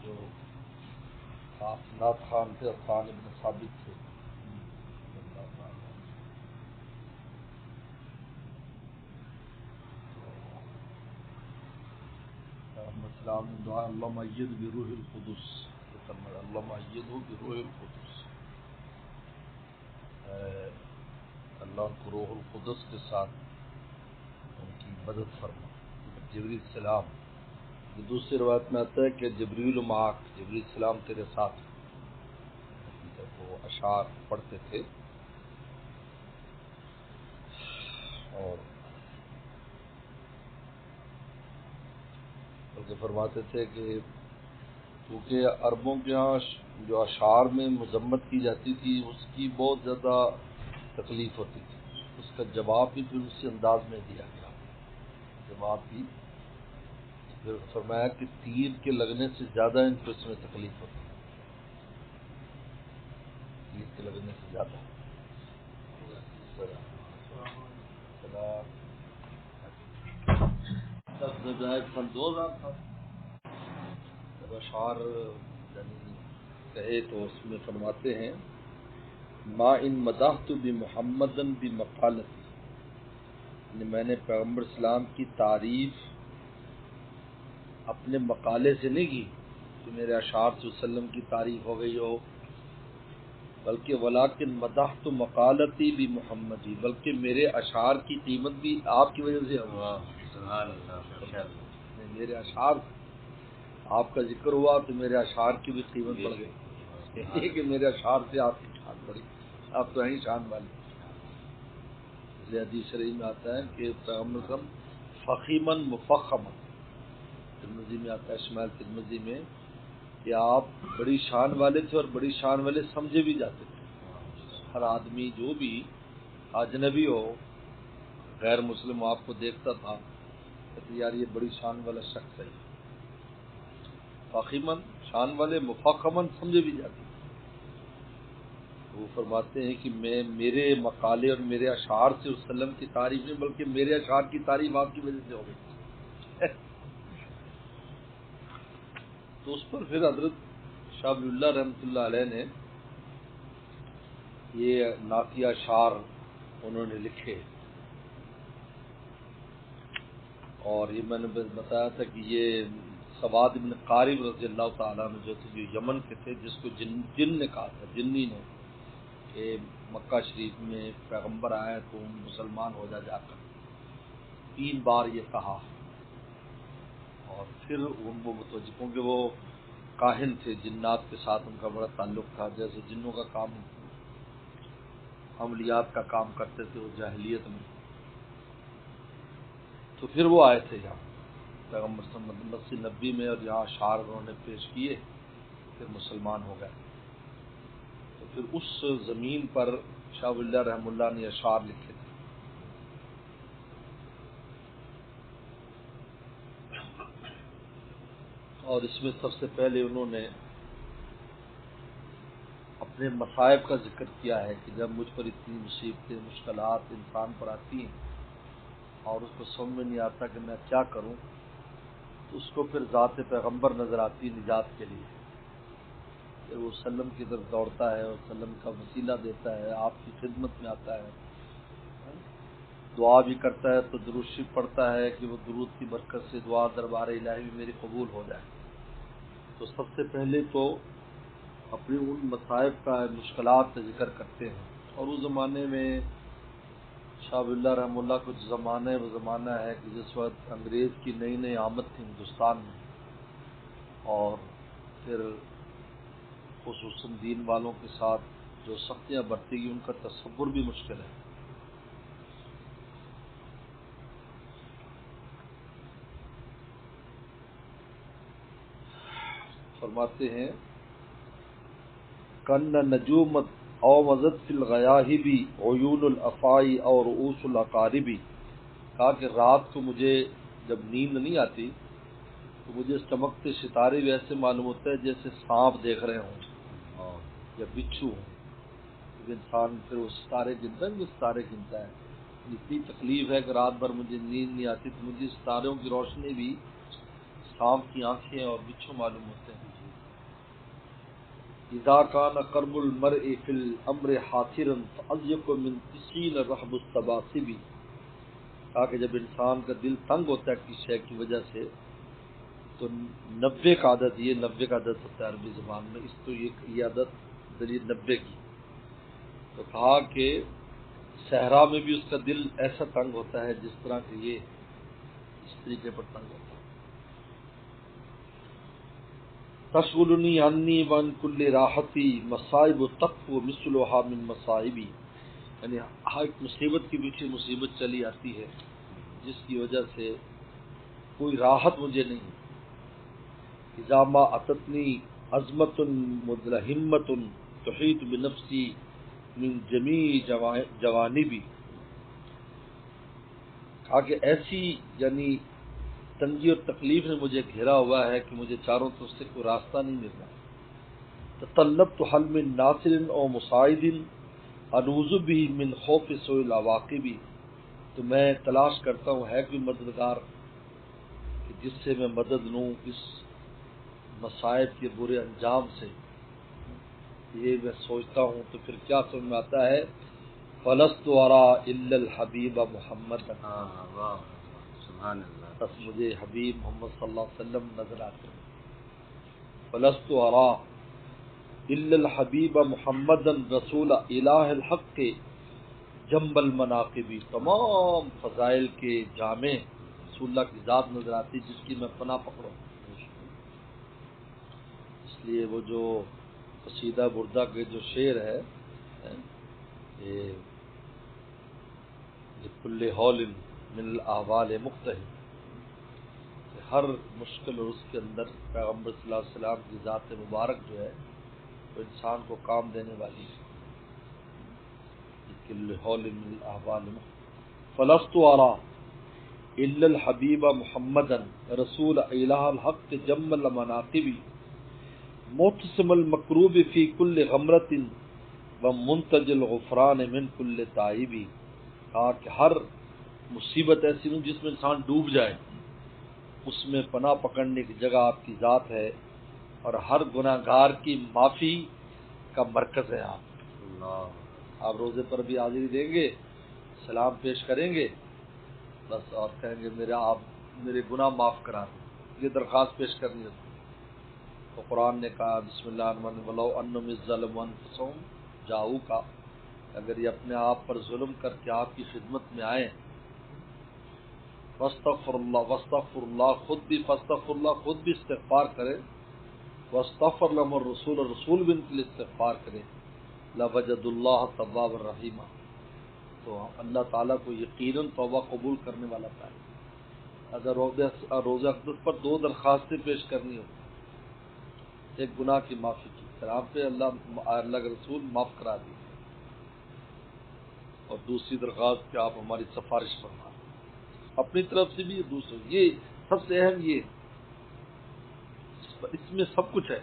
جو نعت خان تھے عفان ابن ثابت تھے السلام دعا اللہ مید بروح القدس، اللہ مید بروح القدس، اللہ کو روح القدس کے ساتھ ان کی مدد فرما۔ جبریل السلام، دوسری روایت میں آتا ہے کہ جبریل معاک، جبریل السلام تیرے ساتھ، وہ اشعار پڑھتے تھے اور بلکہ فرماتے تھے کہ کیونکہ عربوں کے ہاں جو اشعار میں مذمت کی جاتی تھی اس کی بہت زیادہ تکلیف ہوتی تھی، اس کا جواب بھی پھر اسی انداز میں دیا گیا، جواب بھی پھر فرمایا کہ تیر کے لگنے سے زیادہ ان کو اس میں تکلیف ہوتی ہے، تیر کے لگنے سے زیادہ۔ سن 2000 تھا جب اشعار یعنی کہے تو اس میں فرماتے ہیں ما ان مدحت بمحمدن بمقالتی، یعنی میں نے پیغمبر اسلام کی تعریف اپنے مقالے سے نہیں کی کہ میرے اشعار صلی اللہ علیہ وسلم کی تعریف ہو گئی ہو، بلکہ ولیکن مدحت مقالتی بمحمدی، بلکہ میرے اشعار کی قیمت بھی آپ کی وجہ سے ہوگی۔ سبحان اللہ، میرے اشعار، آپ کا ذکر ہوا تو میرے اشعار کی بھی قیمت بڑھ گئی، یہ کہ میرے اشعار سے آپ کی شان بڑھی، آپ تو ہیں شان والے۔ اس لیے حدیث شریف میں آتا ہے کہ پیغمبر صلی فخیمن مفخمن، ترمذی میں آتا ہے، شمائل ترمذی میں، کہ آپ بڑی شان والے تھے اور بڑی شان والے سمجھے بھی جاتے تھے۔ ہر آدمی جو بھی اجنبی ہو، غیر مسلم آپ کو دیکھتا تھا کہ یار یہ بڑی شان والا شخص ہے، فخیمن شان والے، مفخمن سمجھے بھی جاتے تھے۔ وہ فرماتے ہیں کہ میں میرے مقالے اور میرے اشعار سے وسلم کی تعریف نہیں بلکہ میرے اشعار کی تعریف آپ کی وجہ سے ہو گئی۔ تو اس پر پھر حضرت شاہ ولی اللہ رحمۃ اللہ علیہ نے یہ نعتیہ اشعار انہوں نے لکھے، اور یہ میں نے بتایا تھا کہ یہ سواد بن قارب رضی اللہ تعالیٰ عنہ جو تھے، جو یمن کے تھے، جس کو جن نے کہا تھا، جنی نے، کہ مکہ شریف میں پیغمبر آئے تو مسلمان ہو جا کر 3 بار یہ کہا، اور پھر ان کو متوجہ، کیونکہ وہ کاہن تھے، جنات کے ساتھ ان کا بڑا تعلق تھا، جیسے جنوں کا کام عملیات کا کام کرتے تھے وہ جاہلیت میں، تو پھر وہ آئے تھے یہاں پیغمبر صلی اللہ علیہ وسلم مسجد نبی میں، اور یہاں اشعار انہوں نے پیش کیے، پھر مسلمان ہو گئے۔ تو پھر اس زمین پر شاہ ولی اللہ رحمہ اللہ نے اشعار لکھے تھے۔ اور اس میں سب سے پہلے انہوں نے اپنے مصائب کا ذکر کیا ہے کہ جب مجھ پر اتنی مصیبتیں، مشکلات انسان پر آتی ہیں اور اس کو سمجھ میں نہیں آتا کہ میں کیا کروں، تو اس کو پھر ذات پیغمبر نظر آتی ہے نجات کے لیے، پھر وہ وسلم کی طرف دوڑتا ہے، وسلم کا وسیلہ دیتا ہے، آپ کی خدمت میں آتا ہے، دعا بھی کرتا ہے تو درود شریف پڑھتا ہے کہ وہ درود کی برکت سے دعا دربار الہی بھی میری قبول ہو جائے۔ تو سب سے پہلے تو اپنے ان مصائب کا، مشکلات کا ذکر کرتے ہیں، اور اس زمانے میں شاہ ولی اللہ رحمہ اللہ کو جو زمانہ ہے وہ زمانہ ہے کہ جس وقت انگریز کی نئی نئی آمد تھی ہندوستان میں، اور پھر خصوصاً دین والوں کے ساتھ جو سختیاں برتی گئی ان کا تصور بھی مشکل ہے۔ فرماتے ہیں کن نجومت او وزد فی الغیاہبی عیون الافائی اور رؤوس الاقاربی، کہا کہ رات کو مجھے جب نیند نہیں آتی تو مجھے چمکتے ستارے بھی ایسے معلوم ہوتا ہے جیسے سانپ دیکھ رہے ہوں یا بچھو ہوں، کیونکہ انسان پھر وہ ستارے گنتا ہے، وہ ستارے گنتا ہے، اتنی تکلیف ہے کہ رات بھر مجھے نیند نہیں آتی تو مجھے ستاروں کی روشنی بھی سانپ کی آنکھیں اور بچھو معلوم ہوتے ہیں۔ اذا کان قرب المرء فی الامر حاصرا فاضیق من 90 رحب السباسب، کہا کہ جب انسان کا دل تنگ ہوتا ہے کسی شے کی وجہ سے تو 90 کا عدد، یہ 90 کا عدد ہوتا ہے عربی زبان میں، اس تو یہ عدد دلیل 90 کی، تو کہا کہ صحرا میں بھی اس کا دل ایسا تنگ ہوتا ہے جس طرح کہ یہ اس طریقے پر تنگ ہوتا ہے۔ تشغلنی عنی وعن کل راحتی مصائب تقو مثلها من مصائبی، یعنی ہر ایک مصیبت کے پیچھے مصیبت چلی آتی ہے جس کی وجہ سے کوئی راحت مجھے نہیں۔ اذا ما اتتنی عظمت مدلہمت تحیط بنفسی من جمیع جوانبی، کہا کہ ایسی یعنی تنگی اور تکلیف نے مجھے گھیرا ہوا ہے کہ مجھے چاروں طرف سے کوئی راستہ نہیں مل رہا۔ تطلبت حل من ناصر او مساعد انوذ به من خوف سوء العواقب، تو میں تلاش کرتا ہوں ہے کوئی مددگار کہ جس سے میں مدد لوں اس مصائب کے برے انجام سے، یہ میں سوچتا ہوں تو پھر کیا سمجھ میں آتا ہے، فلست ارا الا الحبیب محمد، سبحان اللہ، بس مجھے حبیب محمد صلی اللہ علیہ وسلم نظر آتے ہیں۔ فلست ارا الا الحبیب محمد رسول الہ الحق جنب المناقب، تمام فضائل کے جامع رسول اللہ کی ذات نظر آتی جس کی میں پناہ پکڑوں۔ اس لیے وہ جو قصیدہ بردہ کے جو شعر ہے یہ لکل حول من الاحوال مختلف، ہر مشکل اور اس کے اندر پیغمبر صلی اللہ علیہ وسلم کی ذات مبارک جو ہے وہ انسان کو کام دینے والی ہے۔ لکل حول من الاحوال مختلف فلست ارا الا الحبیب محمدا رسول الہ الحق جم المناقب محتسم المکروب فی کل غمرۃ ومنتج الغفران من کل تائب، کہا کہ ہر مصیبت ایسی نہیں جس میں انسان ڈوب جائے، اس میں پناہ پکڑنے کی جگہ آپ کی ذات ہے، اور ہر گناہ گار کی معافی کا مرکز ہے آپ روزے پر بھی حاضری دیں گے، سلام پیش کریں گے بس، اور کہیں گے آپ میرے گناہ معاف کرا دیں، یہ درخواست پیش کرنی ہوتی ہے۔ تو قرآن نے کہا بسم اللہ الرحمن الرحیم ولو انہم اذ ظلموا انفسہم جاؤکا، اگر یہ اپنے آپ پر ظلم کر کے آپ کی خدمت میں آئیں، واستغفر اللہ خود بھی استغفار کرے، واستغفر لهم الرسول بھی ان کے لیے استغفار کرے، لوجد اللہ توابا الرحیم، تو اللہ تعالیٰ کو یقیناً توبہ قبول کرنے والا پائے۔ اگر روزہ اقدس پر دو درخواستیں پیش کرنی ہو، ایک گناہ کی معافی کی، پھر آپ پہ اللہ کے رسول معاف کرا دیے، اور دوسری درخواست کہ آپ ہماری سفارش فرمائیں اپنی طرف سے بھی، دوسرے، یہ سب سے اہم، یہ اس میں سب کچھ ہے۔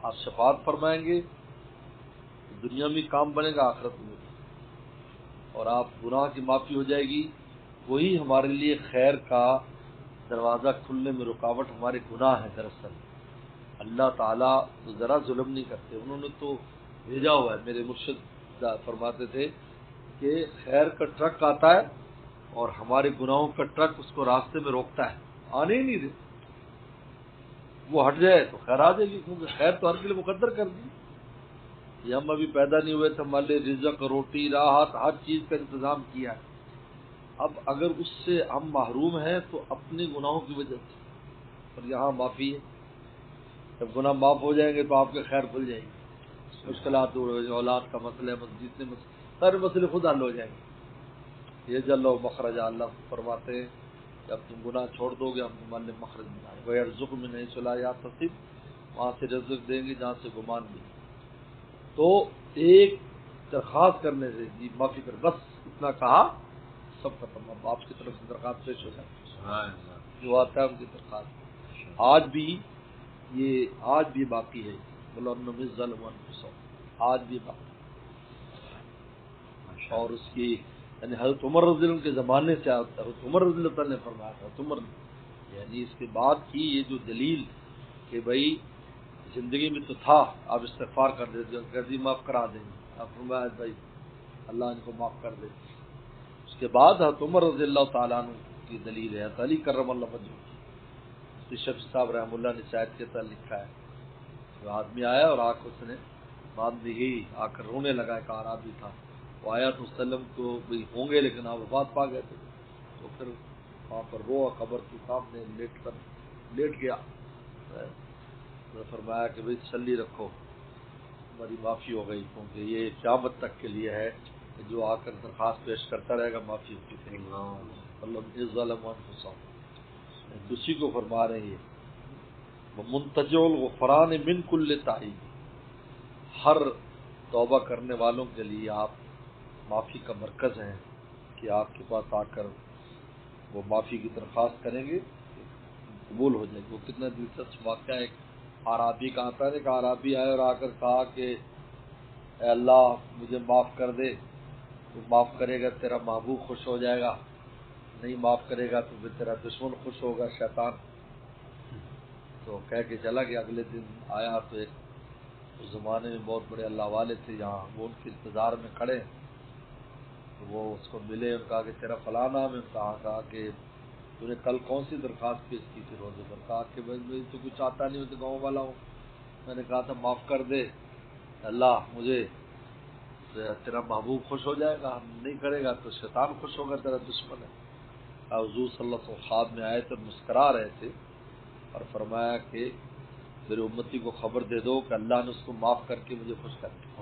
آپ شفاعت فرمائیں گے دنیا میں کام بنے گا، آخرت میں بھی، اور آپ گناہ کی معافی ہو جائے گی، وہی ہمارے لیے خیر کا دروازہ کھلنے میں رکاوٹ ہمارے گناہ ہے۔ دراصل اللہ تعالیٰ تو ذرا ظلم نہیں کرتے، انہوں نے تو بھیجا ہوا ہے۔ میرے مرشد فرماتے تھے کہ خیر کا ٹرک آتا ہے اور ہمارے گناہوں کا ٹرک اس کو راستے میں روکتا ہے، آنے ہی نہیں دیتے، وہ ہٹ جائے تو خیر آ جائے گی، کیونکہ خیر تو ہر کے لیے مقدر کر دی۔ یہ ہم ابھی پیدا نہیں ہوئے تو ہمارے لیے رزق، روٹی، راحت، ہر چیز کا انتظام کیا ہے۔ اب اگر اس سے ہم محروم ہیں تو اپنے گناہوں کی وجہ سے، اور یہاں معافی ہے، جب گناہ معاف ہو جائیں گے تو آپ کے خیر کھل جائے گی، مشکلات دور ہو جائیں، اولاد کا مسئلہ ہے، جتنے سارے مسئلے خود حل ہو جائیں گے۔ یہ جل و مخرج، اللہ فرماتے ہیں کہ اب تم گناہ چھوڑ دو گے، ہم تمہارے لیے مخرج بنائیں گے، وَيَرْزُقْ مِنْ حَيْثُ لَا يَحْتَسِبُ، وہاں سے رزق دیں گے جہاں سے گمان بھی۔ تو ایک درخواست کرنے سے جی معافی کر، بس اتنا کہا سب ختم، اب آپ کی طرف سے درخواست پیش ہو جائے، جو آتا ہے ان کی درخواست آج بھی باقی ہے، بولو انہم اذ ظلموا انفسہم، آج بھی باقی، اور اس کی یعنی حضرت عمر رضی اللہ عنہ کے زمانے سے حضرت عمر رضی اللہ عنہ نے فرمایا تھا، عمر یعنی اس کے بعد کی یہ جو دلیل کہ بھائی زندگی میں تو تھا، آپ استغفار کر دیتے، غلطی معاف کرا دیں گے، آپ فرمایا بھائی اللہ ان کو معاف کر دے۔ اس کے بعد حضرت عمر رضی اللہ تعالیٰ عنہ کی دلیل ہے، علی کرم اللہ وجہہ، شفیع صاحب رحم اللہ نے شاید کے تحت لکھا ہے، جو آدمی آیا اور آ کر اس نے بعد میں ہی آ کر رونے لگا، ایک اعرابی تھا، وہ آیا تو وسلم کو بھی ہوں گے لیکن آپ وفات پا گئے تھے، تو پھر وہاں پر رو قبر کے سامنے لیٹ گیا، تو فرمایا کہ بھائی تسلی رکھو ہماری معافی ہو گئی، کیونکہ یہ قیامت تک کے لیے ہے کہ جو آ کر درخواست پیش کرتا رہے گا معافی ہوتی رہے گی، اللہ ظلم انفسہم، اسی کو فرما رہے ہیں منتجع الغفران من کل تائب، ہر توبہ کرنے والوں کے لیے آپ معافی کا مرکز ہیں کہ آپ کے پاس آ کر وہ معافی کی درخواست کریں گے قبول ہو جائے گی۔ وہ کتنا دلچسپ واقعہ ہے، ایک اعرابی کا آتا ہے، ایک اعرابی آئے اور آ کر کہا کہ اے اللہ مجھے معاف کر دے، تو معاف کرے گا تیرا محبوب خوش ہو جائے گا، نہیں معاف کرے گا تو پھر تیرا دشمن خوش ہوگا شیطان۔ تو کہہ کے چلا گیا، اگلے دن آیا تو ایک اس زمانے میں بہت بڑے اللہ والے تھے یہاں، وہ ان کے انتظار میں کھڑے، تو وہ اس کو ملے، ان کہا کہ تیرا فلاں نام ہے، کہا کہ تو نے کل کون سی درخواست پیش کی تھی روزے پر؟ کہا کہ میں تو کچھ آتا نہیں، میں تو گاؤں والا ہوں، میں نے کہا تھا معاف کر دے اللہ مجھے، تیرا محبوب خوش ہو جائے گا، نہیں کرے گا تو شیطان خوش ہوگا، تیرا دشمن ہے۔ حضور صلی اللہ علیہ وسلم خواب میں آئے تو مسکرا رہے تھے اور فرمایا کہ میرے امتی کو خبر دے دو کہ اللہ نے اس کو معاف کر کے مجھے خوش کر دیا۔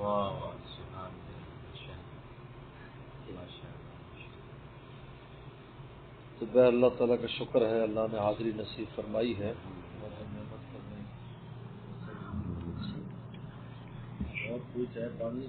تو بے اللہ تعالیٰ کا شکر ہے، اللہ نے حاضری نصیب فرمائی ہے اور ہمیں مت کرنے اور کوئی چاہے پانی